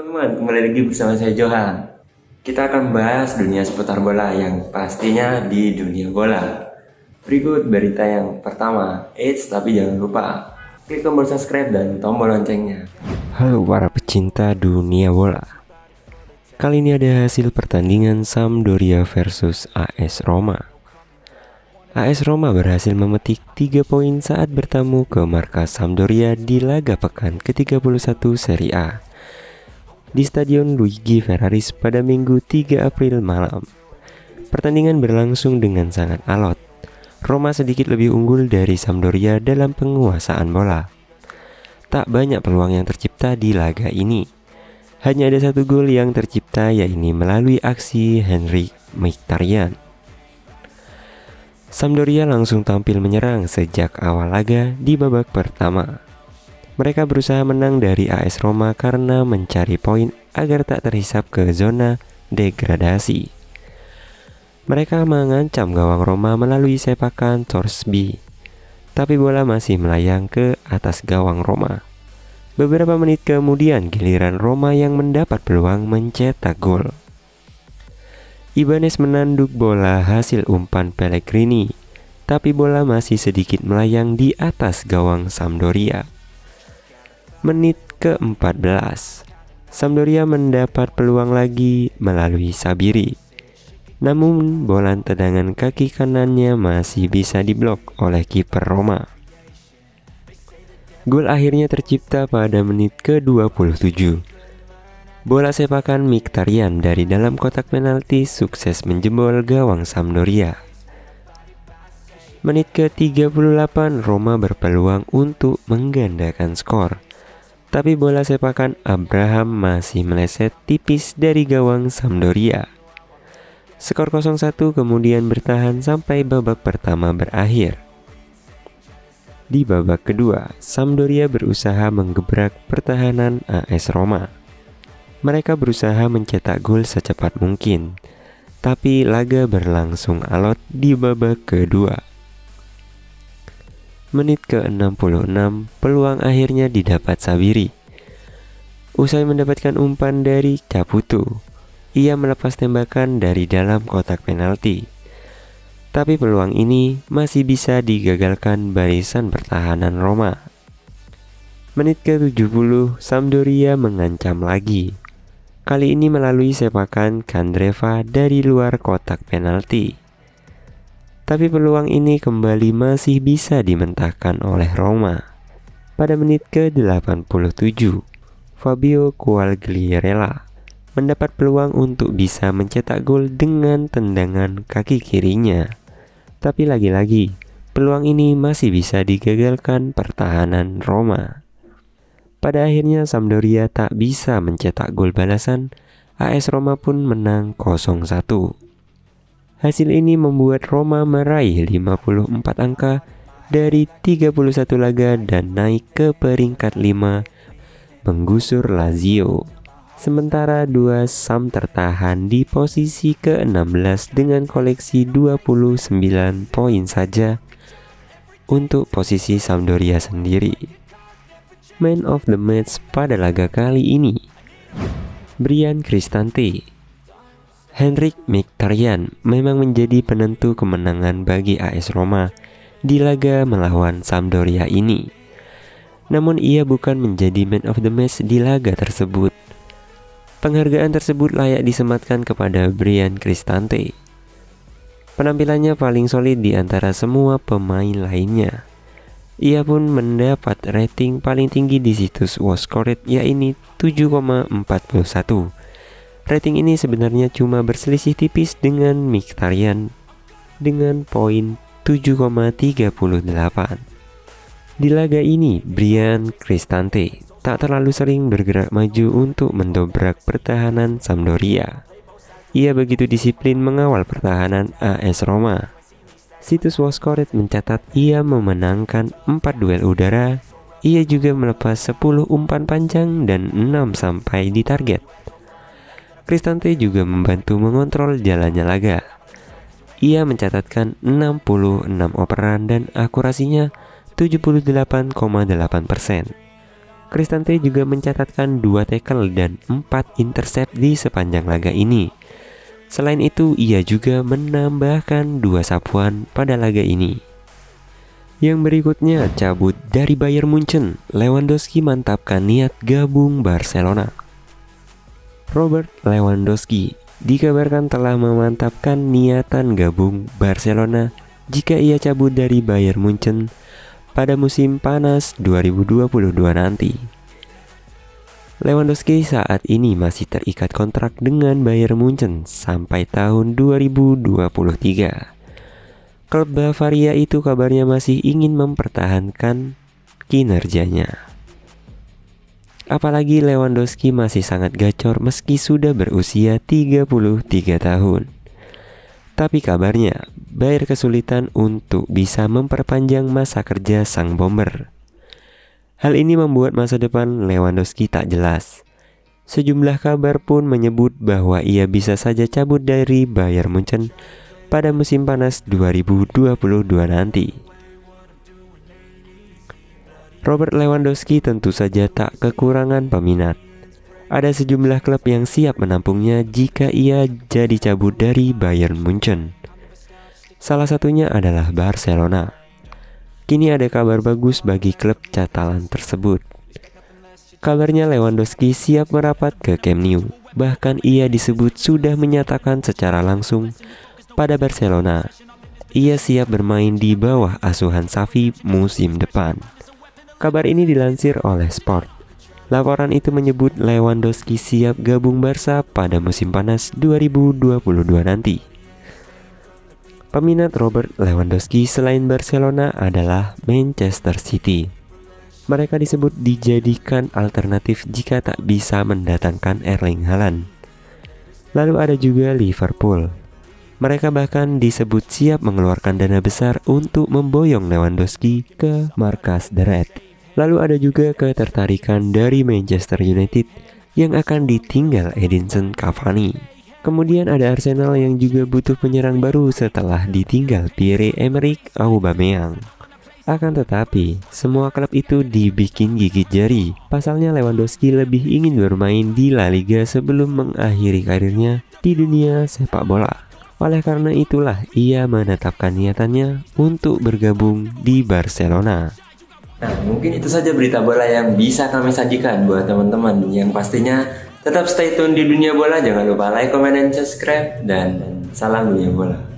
Teman-teman, kembali lagi bersama saya Johan. Kita akan membahas dunia seputar bola yang pastinya di dunia bola. Berikut berita yang pertama. Tapi jangan lupa klik tombol subscribe dan tombol loncengnya. Halo para pecinta dunia bola. Kali ini ada hasil pertandingan Sampdoria versus AS Roma. AS Roma berhasil memetik 3 poin saat bertamu ke markas Sampdoria di laga pekan ke-31 Serie A di Stadion Luigi Ferraris pada Minggu 3 April malam. Pertandingan berlangsung dengan sangat alot. Roma sedikit lebih unggul dari Sampdoria dalam penguasaan bola. Tak banyak peluang yang tercipta di laga ini. Hanya ada satu gol yang tercipta, yaitu melalui aksi Henryk Mkhitaryan. Sampdoria langsung tampil menyerang sejak awal laga di babak pertama. Mereka berusaha menang dari AS Roma karena mencari poin agar tak terhisap ke zona degradasi. Mereka mengancam gawang Roma melalui sepakan Thorsby, tapi bola masih melayang ke atas gawang Roma. Beberapa menit kemudian giliran Roma yang mendapat peluang mencetak gol. Ibanez menanduk bola hasil umpan Pellegrini, tapi bola masih sedikit melayang di atas gawang Sampdoria. Menit ke-14, Sampdoria mendapat peluang lagi melalui Sabiri. Namun bola tendangan kaki kanannya masih bisa diblok oleh kiper Roma. Gol akhirnya tercipta pada menit ke-27. Bola sepakan Mkhitaryan dari dalam kotak penalti sukses menjebol gawang Sampdoria. Menit ke-38 Roma berpeluang untuk menggandakan skor. Tapi bola sepakan Abraham masih meleset tipis dari gawang Sampdoria. Skor 0-1 kemudian bertahan sampai babak pertama berakhir. Di babak kedua, Sampdoria berusaha menggebrak pertahanan AS Roma. Mereka berusaha mencetak gol secepat mungkin, tapi laga berlangsung alot di babak kedua. Menit ke-66, peluang akhirnya didapat Sabiri. Usai mendapatkan umpan dari Caputo, ia melepas tembakan dari dalam kotak penalti. Tapi peluang ini masih bisa digagalkan barisan pertahanan Roma. Menit ke-70, Sampdoria mengancam lagi. Kali ini melalui sepakan Candreva dari luar kotak penalti. Tapi peluang ini kembali masih bisa dimentahkan oleh Roma. Pada menit ke-87, Fabio Quagliarella mendapat peluang untuk bisa mencetak gol dengan tendangan kaki kirinya. Tapi lagi-lagi, peluang ini masih bisa digagalkan pertahanan Roma. Pada akhirnya Sampdoria tak bisa mencetak gol balasan, AS Roma pun menang 0-1. Hasil ini membuat Roma meraih 54 angka dari 31 laga dan naik ke peringkat 5, menggusur Lazio. Sementara dua Sam tertahan di posisi ke-16 dengan koleksi 29 poin saja untuk posisi Sampdoria sendiri. Man of the match pada laga kali ini, Bryan Cristante. Henryk Mkhitaryan memang menjadi penentu kemenangan bagi AS Roma di laga melawan Sampdoria ini. Namun ia bukan menjadi man of the match di laga tersebut. Penghargaan tersebut layak disematkan kepada Bryan Cristante. Penampilannya paling solid di antara semua pemain lainnya. Ia pun mendapat rating paling tinggi di situs WatchScored, yaitu 7,41. Rating ini sebenarnya cuma berselisih tipis dengan Mkhitaryan dengan poin 7,38. Di laga ini, Bryan Cristante tak terlalu sering bergerak maju untuk mendobrak pertahanan Sampdoria. Ia begitu disiplin mengawal pertahanan AS Roma. Situs WatchScored mencatat ia memenangkan 4 duel udara. Ia juga melepas 10 umpan panjang dan 6 sampai di target. Cristante juga membantu mengontrol jalannya laga. Ia mencatatkan 66 operan dan akurasinya 78,8%. Cristante juga mencatatkan 2 tackle dan 4 intercept di sepanjang laga ini. Selain itu, ia juga menambahkan 2 sapuan pada laga ini. Yang berikutnya, cabut dari Bayern Munchen, Lewandowski mantapkan niat gabung Barcelona. Robert Lewandowski dikabarkan telah memantapkan niatan gabung Barcelona jika ia cabut dari Bayern Munchen pada musim panas 2022 nanti. Lewandowski saat ini masih terikat kontrak dengan Bayern Munchen sampai tahun 2023. Klub Bavaria itu kabarnya masih ingin mempertahankan kinerjanya. Apalagi Lewandowski masih sangat gacor meski sudah berusia 33 tahun. Tapi kabarnya, Bayern kesulitan untuk bisa memperpanjang masa kerja sang bomber. Hal ini membuat masa depan Lewandowski tak jelas. Sejumlah kabar pun menyebut bahwa ia bisa saja cabut dari Bayern Munchen pada musim panas 2022 nanti. Robert Lewandowski tentu saja tak kekurangan peminat. Ada sejumlah klub yang siap menampungnya jika ia jadi cabut dari Bayern Munchen. Salah satunya adalah Barcelona. Kini ada kabar bagus bagi klub Catalan tersebut. Kabarnya Lewandowski siap merapat ke Camp Nou. Bahkan ia disebut sudah menyatakan secara langsung pada Barcelona ia siap bermain di bawah asuhan Xavi musim depan. Kabar ini dilansir oleh Sport. Laporan itu menyebut Lewandowski siap gabung Barca pada musim panas 2022 nanti. Peminat Robert Lewandowski selain Barcelona adalah Manchester City. Mereka disebut dijadikan alternatif jika tak bisa mendatangkan Erling Haaland. Lalu ada juga Liverpool. Mereka bahkan disebut siap mengeluarkan dana besar untuk memboyong Lewandowski ke markas The Red. Lalu ada juga ketertarikan dari Manchester United yang akan ditinggal Edinson Cavani. Kemudian ada Arsenal yang juga butuh penyerang baru setelah ditinggal Pierre-Emerick Aubameyang. Akan tetapi, semua klub itu dibikin gigit jari. Pasalnya Lewandowski lebih ingin bermain di La Liga sebelum mengakhiri karirnya di dunia sepak bola. Oleh karena itulah ia menetapkan niatannya untuk bergabung di Barcelona. Nah, mungkin itu saja berita bola yang bisa kami sajikan buat teman-teman. Yang pastinya tetap stay tune di dunia bola. Jangan lupa like, comment, dan subscribe. Dan salam dunia bola.